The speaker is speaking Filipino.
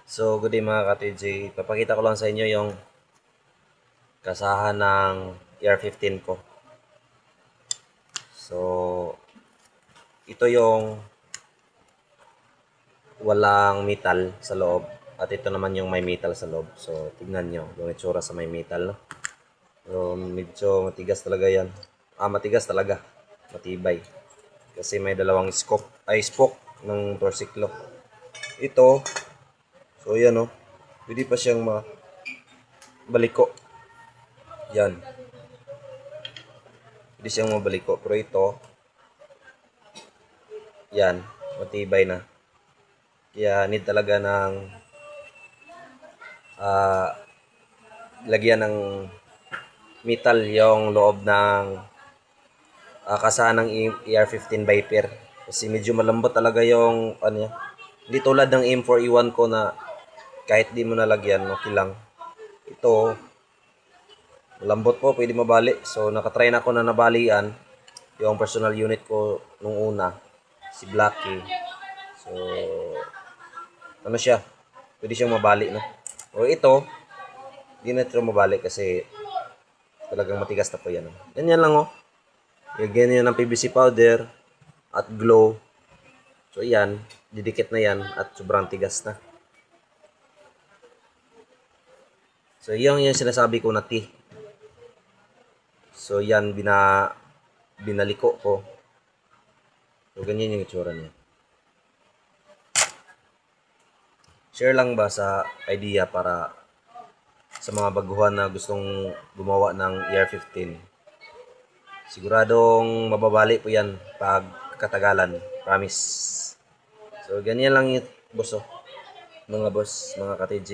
So, good day mga ka-TJ. Papakita ko lang sa inyo yung kasahan ng ER15 ko. So, ito yung walang metal sa loob. At ito naman yung may metal sa loob. So, tignan nyo yung itsura sa may metal. No? So, medyo matigas talaga yan. Matigas talaga. Matibay. Kasi may dalawang spoke ng torsiklo. Ito, so yan o. Pwede pa siyang mabaliko. Yan. Pwede siyang mabaliko. Pero ito, yan. Matibay na. Kaya need talaga ng lagyan ng metal yung loob ng kasahan ng ER15 Viper. Kasi medyo malambot talaga yung ano yan. Hindi tulad ng M4E1 ko na kahit di mo nalagyan, okay lang. Ito, malambot po, pwede mabali. So, nakatry na ako na nabalian yung personal unit ko nung una, si Blacky. So, ano siya, pwede siyang mabali, no? O ito, hindi na ito mabali kasi talagang matigas na po yan. Ganyan lang, oh. Lagyan yan ng PVC powder at glow. So, yan, didikit na yan at sobrang tigas na. So, yung sinasabi ko na T. So, yan, binaliko ko. So, ganyan yung itsura niya. Share lang ba sa idea para sa mga baguhan na gustong gumawa ng ER15. Siguradong mababali po yan pag katagalan. Promise. So, ganyan lang yung boss, mga boss, mga ka-TJ.